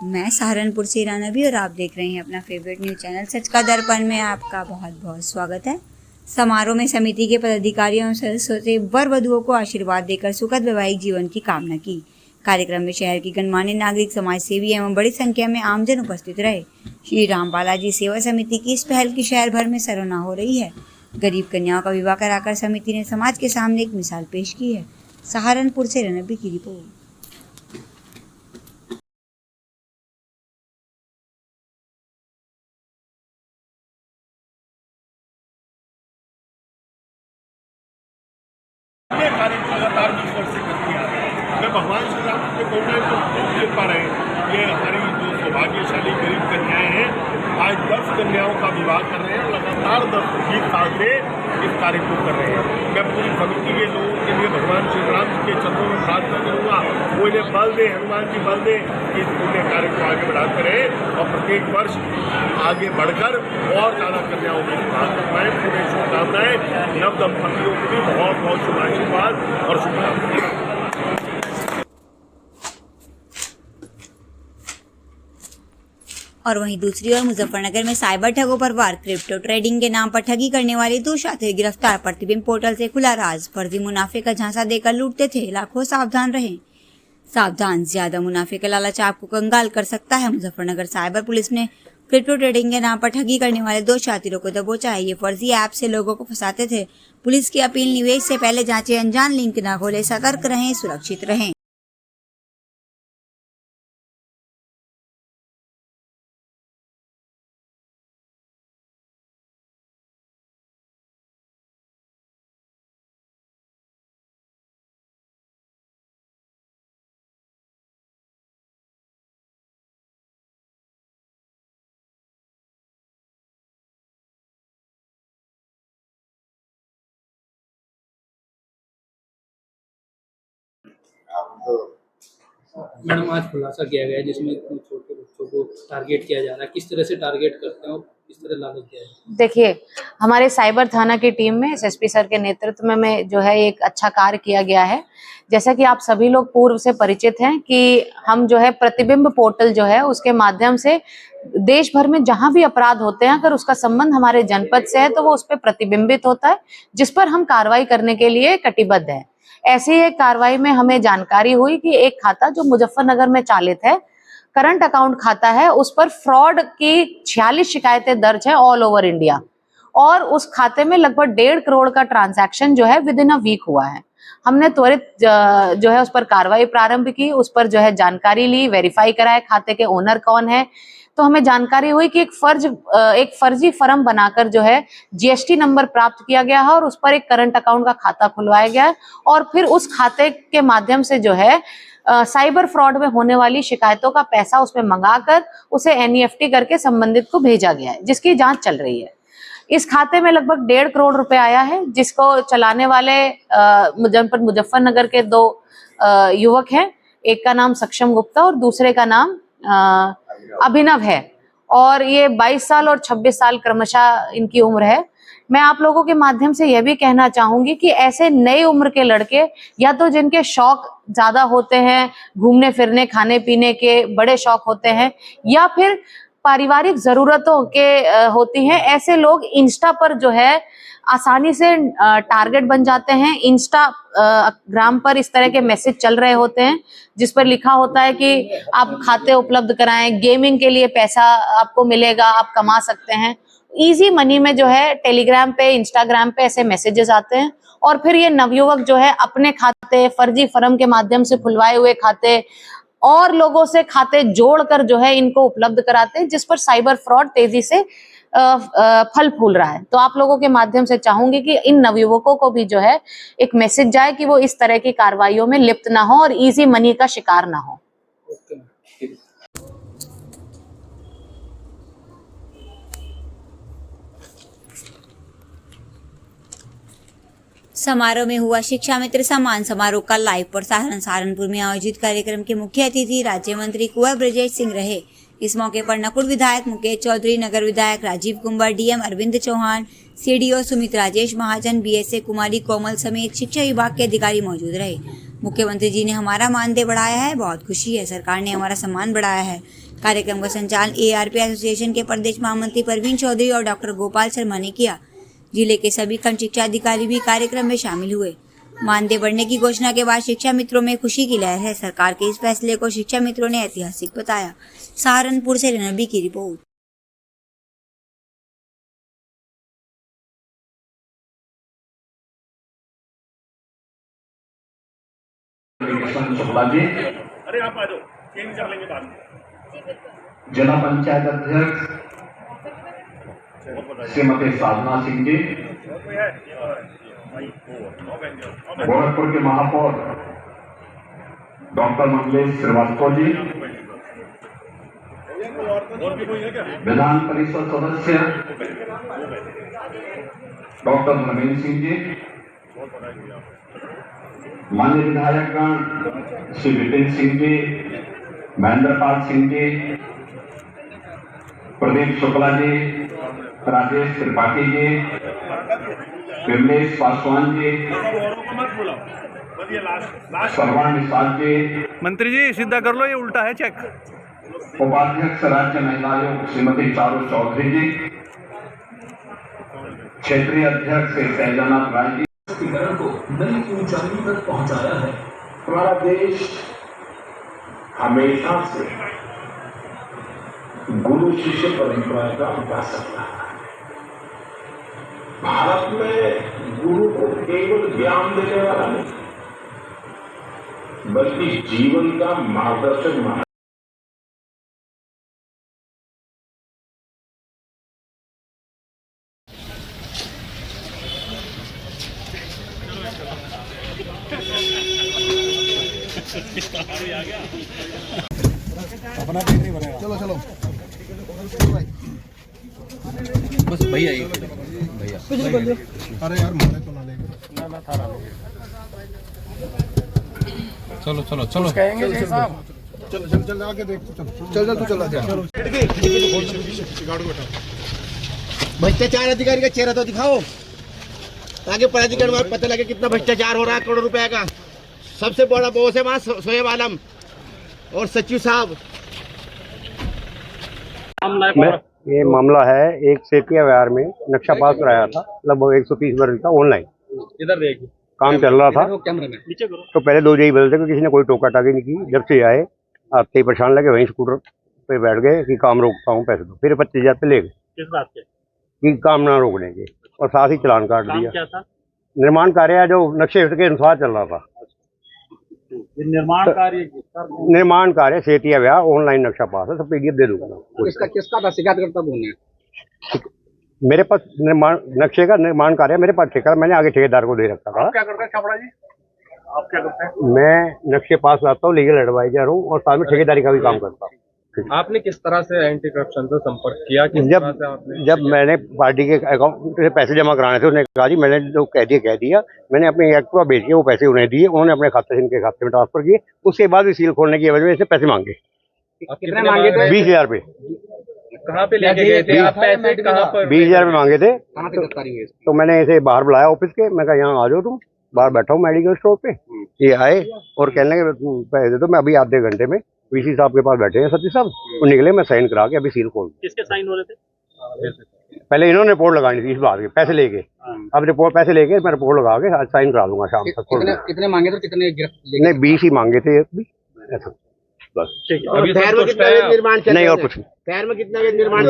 मैं सहारनपुर से रानवी और आप देख रहे हैं अपना फेवरेट न्यूज चैनल सच का दर्पण में आपका बहुत बहुत स्वागत है। समारोह में समिति के पदाधिकारियों और सदस्यों से वर वधुओं को आशीर्वाद देकर सुखद वैवाहिक जीवन की कामना की। कार्यक्रम में शहर की गणमान्य नागरिक, समाज सेवी एवं बड़ी संख्या में आमजन उपस्थित रहे। श्री राम बालाजी सेवा समिति की इस पहल की शहर भर में सराहना हो रही है। गरीब कन्याओं का विवाह कराकर समिति ने समाज के सामने एक मिसाल पेश की है। सहारनपुर से रानवी की रिपोर्ट। ये कार्य लगातार 20 वर्ष से करती आ रहे हैं। मैं भगवान श्री राम के कोने को खूब देख पा रहे हैं। ये हमारी जो सौभाग्यशाली गरीब कन्याएं हैं, आज 10 कन्याओं का विवाह कर रहे हैं। लगातार 10-20 साल से इस कार्य को कर रहे हैं। मैं पूरी समिति के लोगों के लिए भगवान श्री राम जी के चरणों में प्रार्थना करूँगा, वो इन्हें बल दे, हनुमान जी बल दे कि इस पुण्य कार्य को आगे बढ़ाते रहे और प्रत्येक वर्ष आगे बढ़कर और ज़्यादा कन्याओं को विवाह कर पाएँ। पूरे शुभकामनाएं नव दंपतियों को भी बहुत बहुत शुभ आशीर्वाद और शुभकामनाएं। और वहीं दूसरी ओर मुजफ्फरनगर में साइबर ठगों पर वार। क्रिप्टो ट्रेडिंग के नाम पर ठगी करने वाले 2 छात्र गिरफ्तार। प्रतिबिंब पोर्टल से खुला राज, फर्जी मुनाफे का झांसा देकर लूटते थे लाखों। सावधान रहें, सावधान, ज्यादा मुनाफे का लालच आपको कंगाल कर सकता है। मुजफ्फरनगर साइबर पुलिस ने क्रिप्टो ट्रेडिंग के नाम पर ठगी करने वाले 2 छात्रों को दबोचा है। ये फर्जी ऐप से लोगों को फंसाते थे। पुलिस की अपील, निवेश से पहले जांचें, अनजान लिंक न खोलें, सतर्क रहें, सुरक्षित रहें। मैडम, आज खुलासा किया गया है जिसमें छोटे बच्चों को टारगेट किया जा रहा है। किस तरह से टारगेट करते हैं और किस तरह लालच दिया जाता है? देखिए, हमारे साइबर थाना की टीम में एसएसपी सर के नेतृत्व में जो है एक अच्छा कार्य किया गया है। जैसा कि आप सभी लोग पूर्व से परिचित हैं कि हम जो है प्रतिबिंब पोर्टल जो है उसके माध्यम से देश भर में जहां भी अपराध होते हैं, अगर उसका संबंध हमारे जनपद से है तो वो उस पर प्रतिबिंबित होता है, जिस पर हम कार्रवाई करने के लिए कटिबद्ध है। ऐसी एक कार्रवाई में हमें जानकारी हुई कि एक खाता जो मुजफ्फरनगर में चालित है, करंट अकाउंट खाता है, उस पर फ्रॉड की 46 शिकायतें दर्ज है ऑल ओवर इंडिया, और उस खाते में लगभग 1.5 करोड़ का ट्रांजैक्शन जो है विद इन अ वीक हुआ है। हमने त्वरित जो है उस पर कार्रवाई प्रारंभ की, उस पर जो है जानकारी ली, वेरीफाई कराया खाते के ओनर कौन है। तो हमें जानकारी हुई कि एक फर्जी फर्म बनाकर जो है जीएसटी नंबर प्राप्त किया गया है और उस पर एक करंट अकाउंट का खाता खुलवाया गया है, और फिर उस खाते के माध्यम से जो है साइबर फ्रॉड में होने वाली शिकायतों का पैसा उसमें मंगाकर उसे एनईएफटी करके संबंधित को भेजा गया है, जिसकी जांच चल रही है। इस खाते में लगभग 1.5 करोड़ रुपए आया है, जिसको चलाने वाले जनपद मुजफ्फरनगर के 2 युवक हैं। एक का नाम सक्षम गुप्ता और दूसरे का नाम अभिनव है, और ये 22 साल और 26 साल क्रमशः इनकी उम्र है। मैं आप लोगों के माध्यम से यह भी कहना चाहूंगी कि ऐसे नई उम्र के लड़के, या तो जिनके शौक ज्यादा होते हैं, घूमने फिरने खाने पीने के बड़े शौक होते हैं, या फिर पारिवारिक जरूरतों के होती हैं, ऐसे लोग इंस्टा पर जो है आसानी से टारगेट बन जाते हैं। इंस्टाग्राम पर इस तरह के मैसेज चल रहे होते हैं जिस पर लिखा होता है कि आप खाते उपलब्ध कराएं, गेमिंग के लिए पैसा आपको मिलेगा, आप कमा सकते हैं। इजी मनी में जो है टेलीग्राम पे, इंस्टाग्राम पे ऐसे मैसेजेस आते हैं, और फिर ये नवयुवक जो है अपने खाते फर्जी फर्म के माध्यम से खुलवाए हुए खाते और लोगों से खाते जोड़कर जो है इनको उपलब्ध कराते हैं, जिस पर साइबर फ्रॉड तेजी से फल फूल रहा है। तो आप लोगों के माध्यम से चाहूंगी कि इन नवयुवकों को भी जो है एक मैसेज जाए कि वो इस तरह की कार्रवाइयों में लिप्त ना हो और इजी मनी का शिकार ना हो। समारोह में हुआ शिक्षा मित्र सम्मान समारोह का लाइव प्रसारण। सहारनपुर में आयोजित कार्यक्रम के मुख्य अतिथि राज्य मंत्री कुंवर ब्रजेश सिंह रहे। इस मौके पर नकुल विधायक मुकेश चौधरी, नगर विधायक राजीव कुंवर, डीएम अरविंद चौहान, सीडीओ सुमित राजेश महाजन, बीएसए कुमारी कोमल समेत शिक्षा विभाग के अधिकारी मौजूद रहे। मुख्यमंत्री जी ने हमारा मानदेय बढ़ाया है, बहुत खुशी है। सरकार ने हमारा सम्मान बढ़ाया है। कार्यक्रम का संचालन ARP एसोसिएशन के प्रदेश महामंत्री परवीन चौधरी और डॉक्टर गोपाल शर्मा ने किया। जिले के सभी खंड शिक्षा अधिकारी भी कार्यक्रम में शामिल हुए। मानदेय बढ़ने की घोषणा के बाद शिक्षा मित्रों में खुशी की लहर है। सरकार के इस फैसले को शिक्षा मित्रों ने ऐतिहासिक बताया। सहारनपुर से रणबी की रिपोर्ट। शुक्ला जी, अरे आप आ जाओ, चेंज कर लेंगे बाद में। जिला पंचायत अध्यक्ष श्रीमती साधना सिंह जी, गोरखपुर के महापौर डॉक्टर मंगलेश श्रीवास्तव जी, विधान परिषद सदस्य डॉक्टर नवीन सिंह जी, माननीय विधायकगण श्री विपिन सिंह जी, महेंद्र पाल सिंह जी, प्रदीप शुक्ला जी, राजेश त्रिपाठी जी, विमलेश पासवान जी, श्रवण निषाद जी, मंत्री जी सीधा कर लो, ये उल्टा है चेक। उपाध्यक्ष राज्य महिला आयोग श्रीमती चारू चौधरी जी, क्षेत्रीय अध्यक्ष श्री सैजनाथ राय जी को नई ऊंचाई तक पहुंचाया है। हमारा देश हमेशा से गुरु शिष्य परंपरा का उपासक रहा है। भारत में गुरु को केवल ज्ञान देने वाला नहीं, बल्कि जीवन का मार्गदर्शक माना। अपना पेट नहीं भरेगा। चलो चलो बस भैया भैया अरे यार मारे तो ना लेंगे ना थारा चलो चलो चलो कहेंगे साहब। चल चल चल आके देख चल तू चला जा। भ्रष्टाचार अधिकारी का चेहरा तो दिखाओ ताकि पदाधिकारी को पता लगे कितना भ्रष्टाचार हो रहा है करोड़ों रुपए का। सबसे बड़ा बॉस है वहाँ शोएब आलम और सचिव साहब। ये मामला है एक सेतिया विहार में नक्शा पास कराया था लगभग 130 वर्ग का ऑनलाइन। इधर देखिए काम चल रहा था कैमरे में नीचे करो। तो पहले 2 जगह बदलते किसी ने कोई टोका टाकी नहीं की। जब से आए आते ही परेशान लगे, वहीं स्कूटर पे बैठ गए कि काम रोकता हूँ पैसे दो। फिर 25,000 पे ले गए किस बात के कि काम ना रोकने के, और साथ ही चालान काट दिया। क्या था? निर्माण कार्य जो नक्शे के अनुसार चल रहा था। निर्माण कार्य सेतिया विहार ऑनलाइन नक्शा पास है, सब PDF दे दूंगा। किसका था शिकायत करता कौन है? मेरे पास निर्माण नक्शे का निर्माण कार्य मेरे पास ठेका, मैंने आगे ठेकेदार को दे रखा था। क्या करते हैं छापड़ा जी? आप क्या करते हैं? मैं नक्शे पास लाता हूँ, लीगल एडवाइजर हूँ और साथ में ठेकेदारी का भी काम करता हूँ। आपने किस तरह से एंटी करप्शन से संपर्क किया? जब मैंने पार्टी के अकाउंट से पैसे जमा कराने थे, उन्होंने कहा जी मैंने जो कह दिया। मैंने अपने एक्टिवा बेच के वो पैसे उन्हें दिए, उन्होंने अपने खाते से इनके खाते में ट्रांसफर किए। उसके बाद भी सील खोलने की वजह में इससे पैसे मांगे। कितने मांगे थे? 20,000 रुपये। कहाँ पे लेके गए थे आप पैसे? कहाँ पर? 20,000 रुपये मांगे थे। कहाँ से गिरफ्तारी हुई? तो मैंने इसे बाहर बुलाया ऑफिस के, मैं कहा यहाँ आ जाओ तुम। बाहर बैठा हूँ मेडिकल स्टोर पे। ये आए और कहने लगे पैसे दे दो। मैं अभी आधे घंटे में VC साहब के पास बैठे हैं, सचिव साहब, वो निकले, मैं साइन करा के अभी सील खोल। किसके साइन हो रहे थे? पहले इन्होंने रिपोर्ट लगानी थी इस बात की, पैसे लेके। अब पैसे लेके मैं रिपोर्ट लगा के आज साइन करा दूंगा शाम तक। कितने मांगे थे? कितने नहीं 20 ही मांगे थे ऐसा बस। शहर में कितना निर्माण नहीं और कुछ नहीं। शहर में कितना निर्माण